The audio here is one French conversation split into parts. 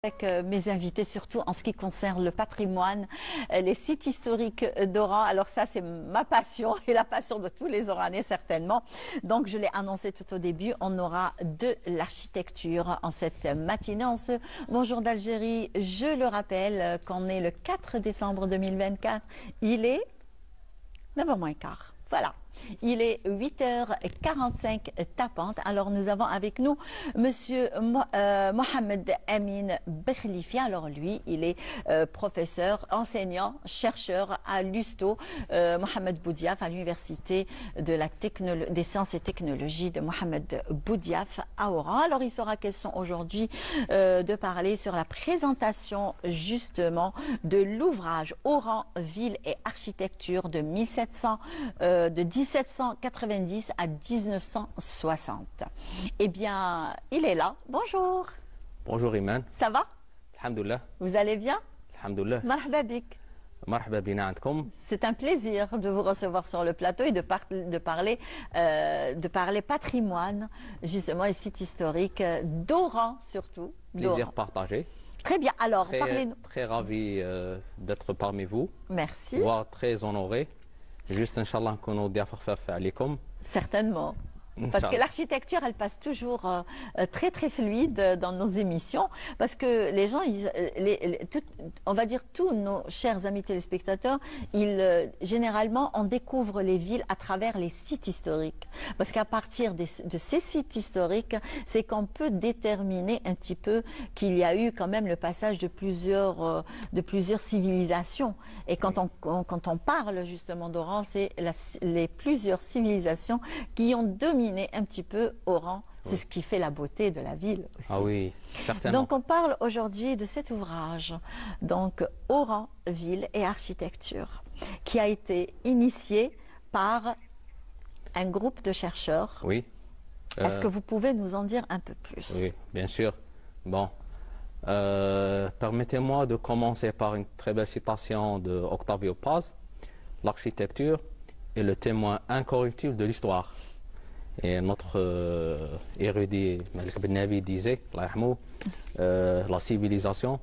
Avec mes invités, surtout en ce qui concerne le patrimoine, les sites historiques d'Oran. Alors ça, c'est ma passion et la passion de tous les Oranais certainement. Donc je l'ai annoncé tout au début, on aura de l'architecture en cette matinée. En ce bonjour d'Algérie, je le rappelle qu'on est le 4 décembre 2024. Il est 9h moins quart. Voilà. Il est 8h45 tapante. Alors nous avons avec nous Monsieur Mohamed Amin Bekhlifi. Alors lui, il est professeur, enseignant, chercheur à l'USTO, Mohamed Boudiaf, à l'université des sciences et technologies de Mohamed Boudiaf à Oran. Alors il sera question aujourd'hui de parler sur la présentation justement de l'ouvrage Oran, ville et architecture de 1790 à 1960. Eh bien, il est là. Bonjour. Bonjour Iman. Ça va? Alhamdoulilah. Vous allez bien? Alhamdoulilah. Marhaba bik. Marhaba bina andkoum. C'est un plaisir de vous recevoir sur le plateau et de parler patrimoine, justement, et sites historiques d'Oran surtout. Plaisir partagé. Très bien. Alors, parlez-nous. Très ravi d'être parmi vous. Merci. Voire très honoré. Juste, Inch'Allah, qu'on nous dit certainement. Parce que l'architecture, elle passe toujours très très fluide dans nos émissions, parce que les gens, on va dire tous nos chers amis téléspectateurs, généralement, on découvre les villes à travers les sites historiques. Parce qu'à partir de ces sites historiques, c'est qu'on peut déterminer un petit peu qu'il y a eu quand même le passage de plusieurs civilisations. Et quand on parle justement d'Oran, c'est les plusieurs civilisations qui ont dominé un petit peu Oran. C'est ce qui fait la beauté de la ville aussi. Ah oui, certainement. Donc on parle aujourd'hui de cet ouvrage, donc Oran, ville et architecture, qui a été initié par un groupe de chercheurs. Oui. Est-ce que vous pouvez nous en dire un peu plus? Oui, bien sûr. Bon, permettez-moi de commencer par une très belle citation de Octavio Paz. L'architecture est le témoin incorruptible de l'histoire. Et notre érudit Malik Ben Nabi disait, la civilisation,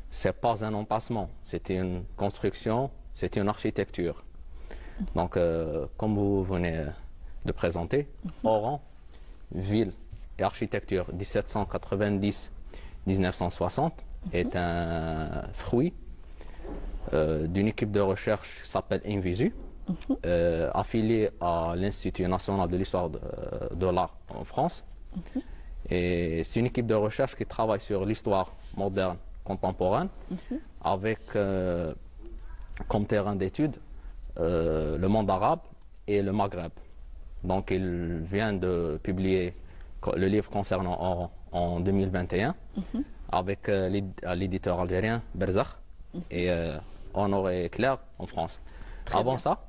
c'est pas un emplacement, c'est une construction, c'est une architecture. Donc, comme vous venez de présenter, Oran, ville et architecture 1790-1960 est un fruit d'une équipe de recherche qui s'appelle Invisu. Affilié à l'Institut national de l'histoire de l'art en France. Et c'est une équipe de recherche qui travaille sur l'histoire moderne contemporaine avec comme terrain d'étude le monde arabe et le Maghreb. Donc il vient de publier le livre concernant Oran en 2021 avec l'éditeur algérien Berzakh et Honoré Claire en France. Avant ça,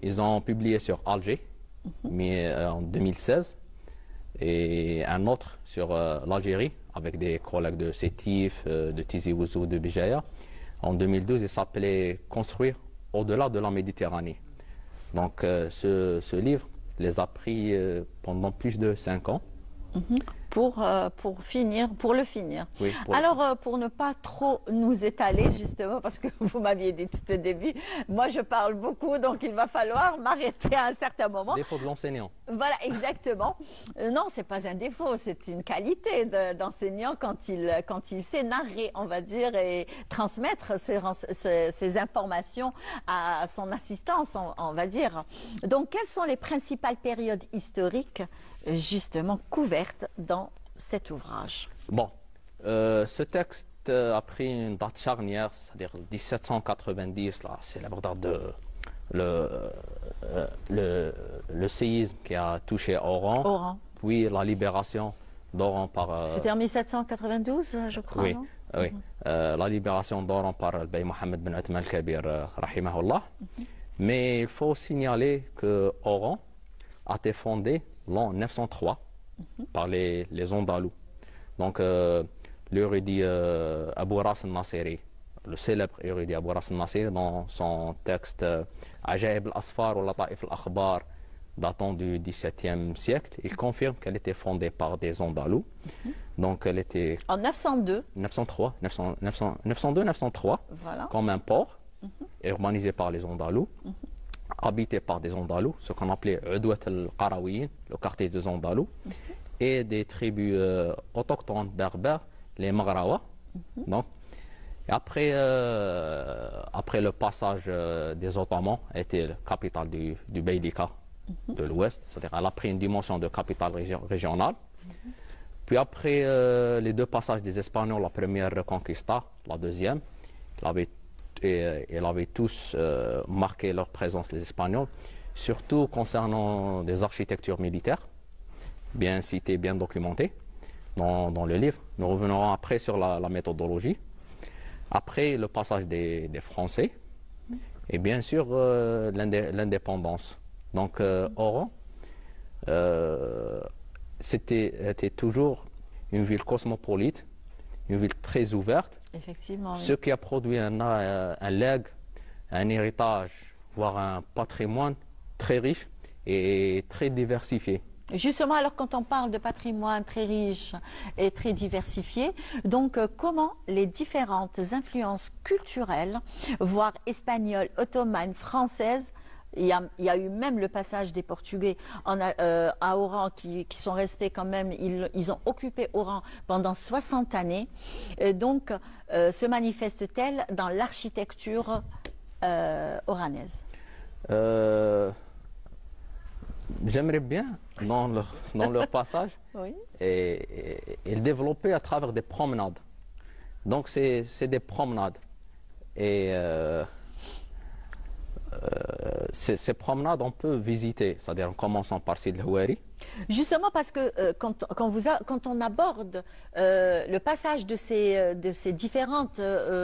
ils ont publié sur Alger, en 2016, et un autre sur l'Algérie, avec des collègues de Sétif, de Tizi Ouzou, de Bijaya. En 2012, il s'appelait Construire au-delà de la Méditerranée. Donc ce livre les a pris pendant plus de 5 ans. Pour le finir. Oui, alors, pour ne pas trop nous étaler, justement, parce que vous m'aviez dit tout au début, moi je parle beaucoup, donc il va falloir m'arrêter à un certain moment. Défaut de l'enseignant. Voilà, exactement. Non, c'est pas un défaut, c'est une qualité d'enseignant quand il sait narrer, on va dire, et transmettre ces informations à son assistance, on va dire. Donc, quelles sont les principales périodes historiques justement couvertes dans cet ouvrage? Bon, ce texte a pris une date charnière, c'est-à-dire 1790, la célèbre date de le séisme qui a touché Oran, puis la libération d'Oran par... C'était en 1792, je crois, oui, non? Oui, la libération d'Oran par le Bey Mohamed Ben Othman al-Kabir, rahimahullah. Mais il faut signaler que Oran a été fondé l'an 903 par les Andalous. Donc, l'érudit Abou Ras al-Nasiri, le célèbre érudit Abou Ras al-Nasiri, dans son texte Ajaib al-Asfar wa Lataif al-Akhbar, datant du XVIIe siècle. Il confirme qu'elle était fondée par des Andalous. Donc elle était En 902. 902-903, Voilà. comme un port, urbanisé par les Andalous, habité par des Andalous, ce qu'on appelait Udwat al-Qarawiyin, le quartier des Andalous, et des tribus autochtones berbères, les Maghrawa. Donc, et après le passage des Ottomans, était la capitale du Beylika de l'Ouest, c'est-à-dire elle a pris une dimension de capitale régionale. Puis après les deux passages des Espagnols, la première Reconquista, la deuxième, ils avaient tous marqué leur présence, les Espagnols, surtout concernant des architectures militaires, bien citées, bien documentées dans le livre. Nous revenons après sur la méthodologie. Après le passage des Français, et bien sûr l'indépendance. Donc Oran, était toujours une ville cosmopolite, une ville très ouverte, Effectivement. ce qui a produit un legs, un héritage, voire un patrimoine très riche et très diversifié. Justement, alors quand on parle de patrimoine très riche et très diversifié, donc comment les différentes influences culturelles, voire espagnoles, ottomanes, françaises, il y a eu même le passage des Portugais à Oran qui sont restés quand même, ils ont occupé Oran pendant 60 années, se manifeste-t-elle dans l'architecture oranaise? J'aimerais bien, dans leur passage, Oui. et le développer à travers des promenades. Donc, c'est des promenades. Et ces promenades, on peut visiter, c'est-à-dire en commençant par Sid el-Houari. Justement parce que quand on aborde le passage de ces différentes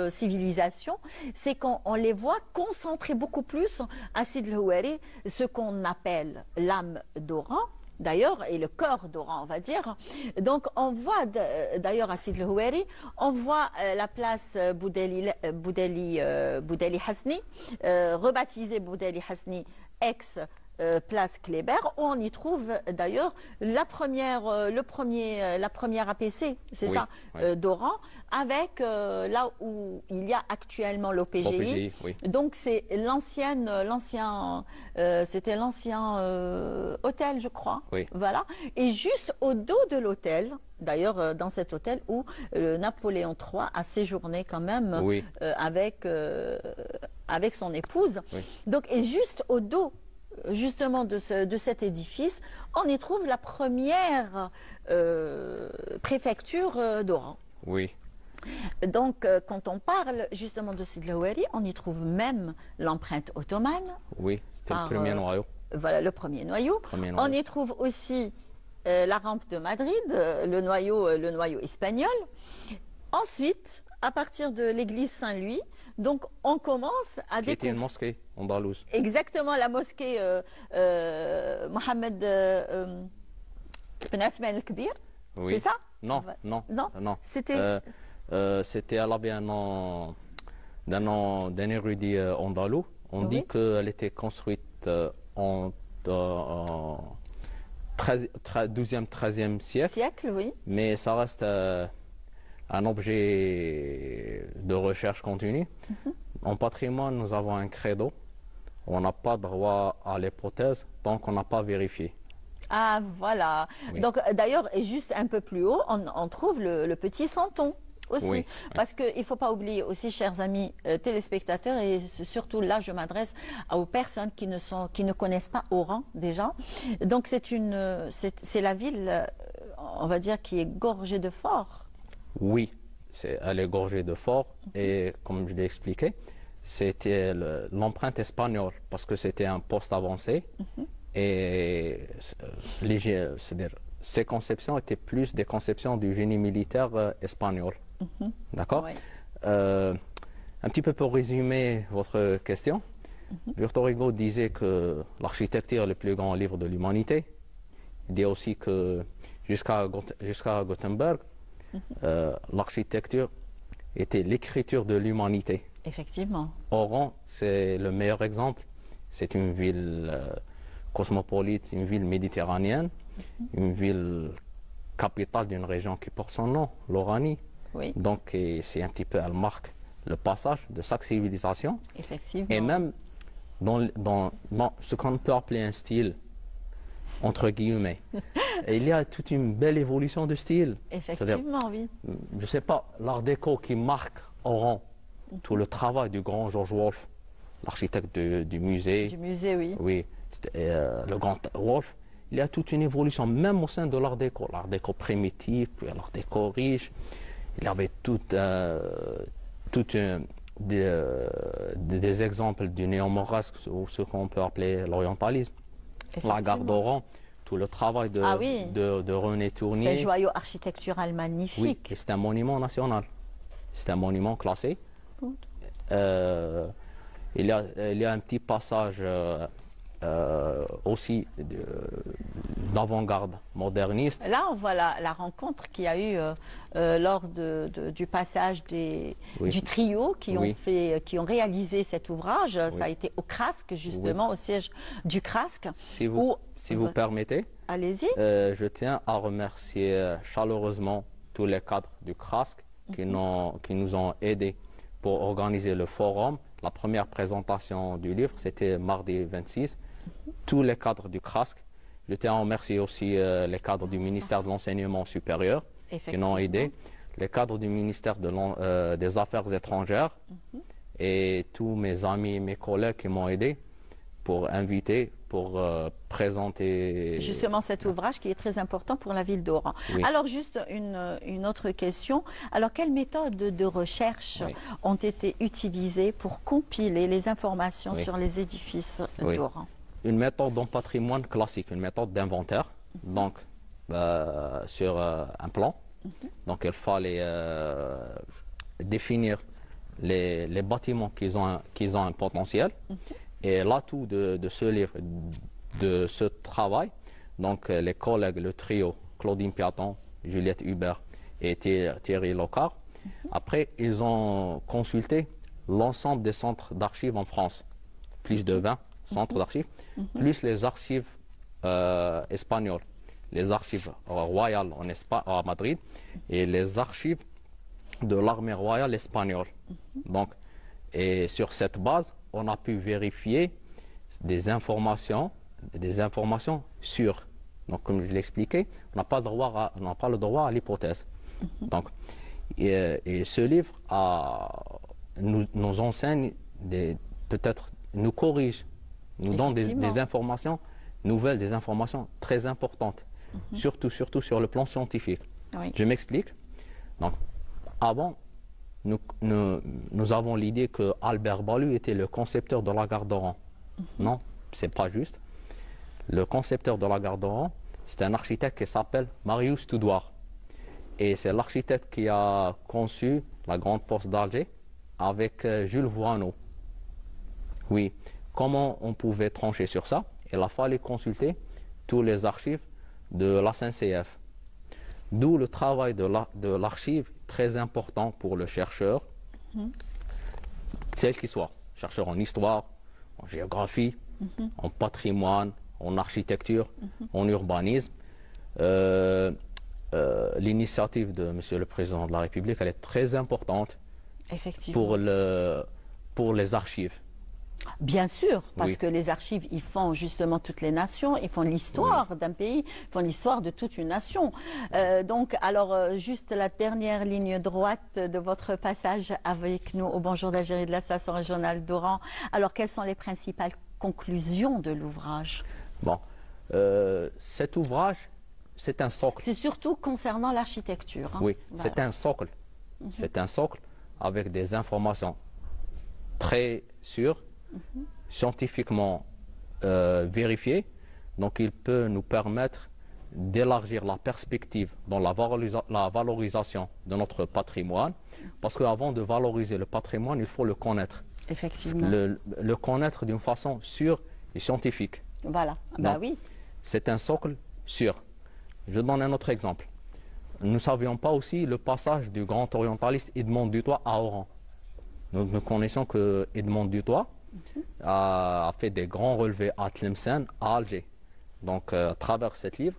civilisations, c'est qu'on les voit concentrer beaucoup plus à Sid el-Houari, ce qu'on appelle l'âme d'Oran, d'ailleurs, et le cœur d'Oran, on va dire. Donc, on voit d'ailleurs à Sid el-Houari, on voit la place Boudeli Hasni, rebaptisée Boudeli Hasni, place Kléber, où on y trouve d'ailleurs la première APC, c'est Oui, ça, oui. d'Oran, avec là où il y a actuellement l'OPGI. l'OPGI, oui. Donc c'est c'était l'ancien hôtel, je crois. Oui. Voilà. Et juste au dos de l'hôtel, d'ailleurs dans cet hôtel où Napoléon III a séjourné quand même Oui. avec son épouse. Oui. Donc et juste au dos justement de cet édifice, on y trouve la première préfecture d'Oran. Oui. Donc, quand on parle justement de Sid el-Houari, on y trouve même l'empreinte ottomane. Oui, c'était le premier noyau. Voilà, le premier noyau. On y trouve aussi la rampe de Madrid, le noyau espagnol. Ensuite, à partir de l'église Saint-Louis, donc on commence à Qui était découvrir... une mosquée andalouse. Exactement, la mosquée Mohamed Ben Athman el-Kbir. Oui. C'est ça? Non, non, Non, non. c'était... C'était à la bien d'un érudit andalou. On dit qu'elle était construite en 12e, 13e siècle. Oui. Mais ça reste un objet de recherche continue. En patrimoine, nous avons un credo. On n'a pas droit à l'hypothèse tant qu'on n'a pas vérifié. Ah, voilà. Oui. Donc, d'ailleurs, juste un peu plus haut, on trouve le petit santon aussi. Oui, Parce qu'il ne faut pas oublier aussi, chers amis téléspectateurs, et surtout là, je m'adresse aux personnes qui ne connaissent pas Oran déjà. Donc, c'est la ville, on va dire, qui est gorgée de forts. Oui, elle est gorgée de forts et comme je l'ai expliqué, c'était l'empreinte espagnole parce que c'était un poste avancé et c'est-à-dire, ces conceptions étaient plus des conceptions du génie militaire espagnol. D'accord? Ouais. Un petit peu pour résumer votre question, Victor Hugo disait que l'architecture est le plus grand livre de l'humanité. Il dit aussi que jusqu'à Gutenberg, l'architecture était l'écriture de l'humanité. Effectivement. Oran, c'est le meilleur exemple. C'est une ville cosmopolite, une ville méditerranéenne, une ville capitale d'une région qui porte son nom, l'Oranie. Oui, Donc, c'est un petit peu, elle marque le passage de chaque civilisation. effectivement. Et même dans ce qu'on peut appeler un style, entre guillemets, il y a toute une belle évolution de style. C'est-à-dire, Effectivement, oui. je ne sais pas, l'art déco qui marque Oran, tout le travail du grand George Wolf, l'architecte du musée, Du musée, oui. oui, le grand Wolf, il y a toute une évolution, même au sein de l'art déco primitif, puis l'art déco riche. Il y avait des exemples du néo-mauresque ou ce qu'on peut appeler l'orientalisme. La gare d'Oran, tout le travail Ah oui. de René C'est un Tournier. joyau architectural Oui, magnifique. et c'est un monument national. C'est un monument classé. Il y a un petit passage aussi d'avant-garde moderniste. Là, on voit la rencontre qu'il y a eu lors du passage Oui. du trio Oui. qui ont réalisé cet ouvrage. Ça a été au CRASC, justement, au siège du CRASC. Si vous permettez, Allez-y. je tiens à remercier chaleureusement tous les cadres du CRASC qui nous ont aidés pour organiser le forum. La première présentation du livre, c'était mardi 26. Tous les cadres du CRASC. Je tiens à remercier aussi les cadres du ministère de l'Enseignement supérieur qui nous ont aidés, les cadres du ministère des Affaires étrangères et tous mes amis et mes collègues qui m'ont aidé pour inviter, pour présenter. Justement, cet ouvrage qui est très important pour la ville d'Oran. Oui. Alors, juste une autre question. Alors, quelles méthodes de recherche Oui. ont été utilisées pour compiler les informations Oui. sur les édifices Oui. d'Oran? Une méthode en patrimoine classique, une méthode d'inventaire, donc sur un plan. Donc il fallait définir les bâtiments qui ont un potentiel. Et l'atout de ce livre, de ce travail, donc les collègues, le trio, Claudine Piaton, Juliette Hubert et Thierry Locard, après ils ont consulté l'ensemble des centres d'archives en France, plus de 20 centres d'archives, plus les archives espagnoles, les archives royales à Madrid et les archives de l'armée royale espagnole. Donc, et sur cette base, on a pu vérifier des informations sûres. Donc, comme je l'expliquais, on n'a pas le droit à l'hypothèse. Donc, et ce livre nous enseigne, peut-être nous corrige, nous donne des informations nouvelles, des informations très importantes, surtout sur le plan scientifique. Oui. Je m'explique. Donc, avant, nous avons l'idée que Albert Ballue était le concepteur de la gare d'Oran. Non, c'est pas juste. Le concepteur de la gare d'Oran, c'est un architecte qui s'appelle Marius Toudoir. Et c'est l'architecte qui a conçu la grande poste d'Alger avec Jules Voineau. Oui. Comment on pouvait trancher sur ça? Il a fallu consulter tous les archives de la SNCF. D'où le travail de l'archive très important pour le chercheur, quel qu'il soit, chercheur en histoire, en géographie, en patrimoine, en architecture, en urbanisme. L'initiative de Monsieur le Président de la République, elle est très importante pour les archives. Bien sûr, parce Oui. que les archives, ils font justement toutes les nations, ils font l'histoire d'un pays, ils font l'histoire de toute une nation. Donc, alors, juste la dernière ligne droite de votre passage avec nous au Bonjour d'Algérie de la station régionale d'Oran. Alors, quelles sont les principales conclusions de l'ouvrage? Bon, cet ouvrage, c'est un socle. C'est surtout concernant l'architecture. Oui, Voilà. c'est un socle. C'est un socle avec des informations très sûres, scientifiquement vérifiées. Donc il peut nous permettre d'élargir la perspective dans la valorisation de notre patrimoine. Parce qu'avant de valoriser le patrimoine, il faut le connaître. Effectivement. Le connaître d'une façon sûre et scientifique. Voilà, bah Donc, oui. C'est un socle sûr. Je donne un autre exemple. Nous ne savions pas aussi le passage du grand orientaliste Edmond Duthoit à Oran. Nous ne connaissons que Edmond Duthoit, a fait des grands relevés à Tlemcen, à Alger. Donc, à travers ce livre,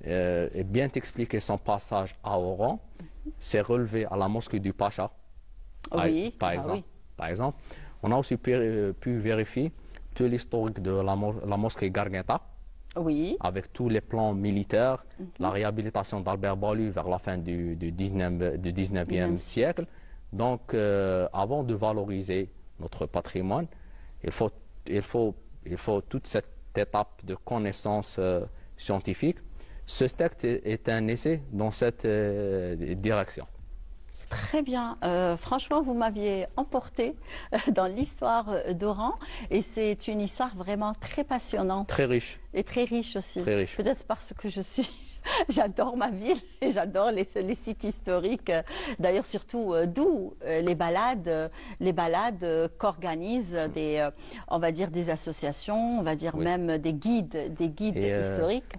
et bien expliquer son passage à Oran, ses relevés à la mosquée du Pacha, par exemple. On a aussi pu vérifier tout l'historique de la mosquée Garganta, avec tous les plans militaires, la réhabilitation d'Albert Balu vers la fin du 19e siècle. Donc, avant de valoriser notre patrimoine, il faut toute cette étape de connaissance scientifique. Ce texte est un essai dans cette direction. Très bien. Franchement, vous m'aviez emporté dans l'histoire d'Oran et c'est une histoire vraiment très passionnante. Très riche. Et très riche aussi. Très riche. Peut-être parce que j'adore ma ville et j'adore les sites historiques. D'ailleurs, surtout d'où les balades qu'organisent on va dire des associations, on va dire même des guides historiques.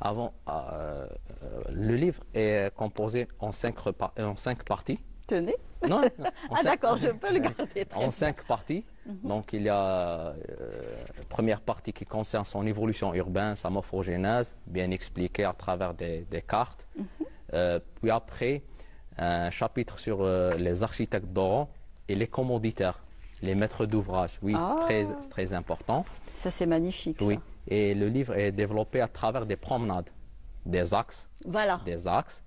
Le livre est composé en cinq parties. Tenez. Non, d'accord, je peux le garder. En 5 parties. Donc, il y a première partie qui concerne son évolution urbaine, sa morphogénèse, bien expliquée à travers des cartes. Puis après, un chapitre sur les architectes d'Oran et les commanditaires, les maîtres d'ouvrage. Oui, c'est très important. Ça, c'est magnifique. Oui. Ça. Et le livre est développé à travers des promenades, des axes. Voilà. Des axes.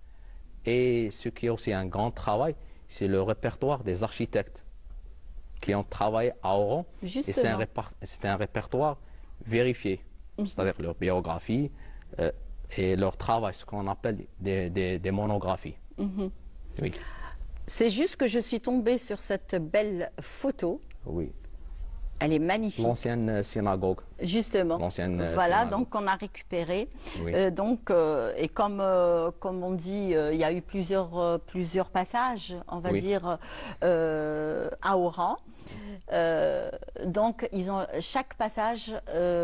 Et ce qui est aussi un grand travail, c'est le répertoire des architectes qui ont travaillé à Oran. Justement. Et c'est un répertoire vérifié, c'est-à-dire leur biographie et leur travail, ce qu'on appelle des monographies. Oui. C'est juste que je suis tombée sur cette belle photo. Oui. Elle est magnifique. L'ancienne synagogue. Justement. L'ancienne voilà, synagogue. donc on a récupéré. Oui. Et comme on dit, il y a eu plusieurs passages, on va dire, à Oran. Donc, chaque passage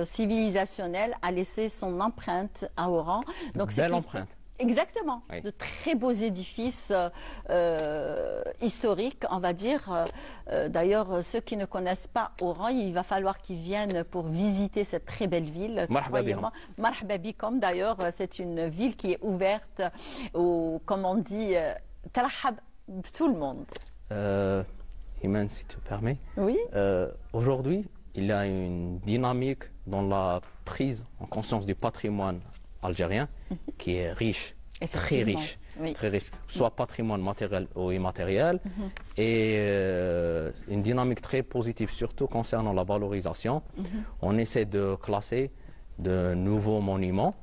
civilisationnel a laissé son empreinte à Oran. Donc, belle empreinte. Exactement, oui. De très beaux édifices historiques, on va dire. D'ailleurs, ceux qui ne connaissent pas Oran, il va falloir qu'ils viennent pour visiter cette très belle ville. Marhaba bikom, d'ailleurs, c'est une ville qui est ouverte, comme on dit, tarahab tout le monde. Iman, si tu permets. Oui. Aujourd'hui, il y a une dynamique dans la prise en conscience du patrimoine algérien qui est riche, très riche, très riche, soit patrimoine matériel ou immatériel, et une dynamique très positive, surtout concernant la valorisation. On essaie de classer de nouveaux monuments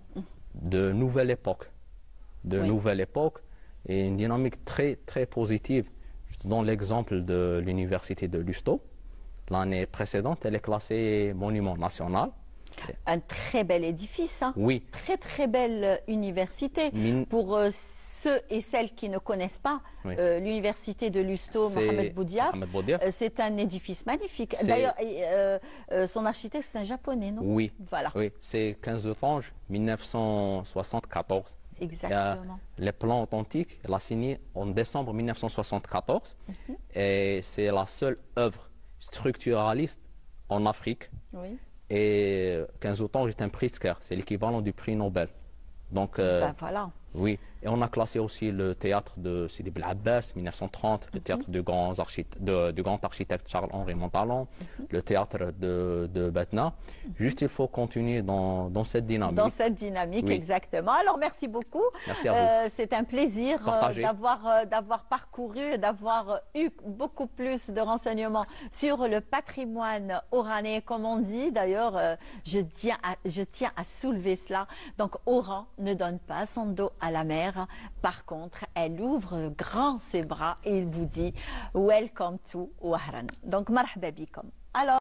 de nouvelle époque, et une dynamique très très positive. Je te donne l'exemple de l'université de Lusto. L'année précédente, elle est classée monument national. Un très bel édifice, hein. Oui. Très très belle université. Pour ceux et celles qui ne connaissent pas l'université de Lusto, Mohamed Boudiaf, c'est un édifice magnifique. D'ailleurs, son architecte, c'est un japonais, non? Oui. Voilà. Oui, c'est 15 Autange, 1974. Exactement. Les plans authentiques, il a signé en décembre 1974 et c'est la seule œuvre structuraliste en Afrique. Oui. Et 15 Autange est un Pritzker, c'est l'équivalent du prix Nobel. Donc, voilà. Oui, et on a classé aussi le théâtre de Sidi Bel Abbas, 1930, le théâtre du grand architecte Charles-Henri Montalon, le théâtre de Batna. Juste, il faut continuer dans cette dynamique. Dans cette dynamique, exactement. Alors, merci beaucoup. Merci à vous. C'est un plaisir d'avoir parcouru, d'avoir eu beaucoup plus de renseignements sur le patrimoine oranais, comme on dit. D'ailleurs, je tiens à soulever cela. Donc, Oran ne donne pas son dos à la mer. Par contre, elle ouvre grand ses bras et il vous dit « Welcome to Oran ». Donc, marhaba bikom. Alors,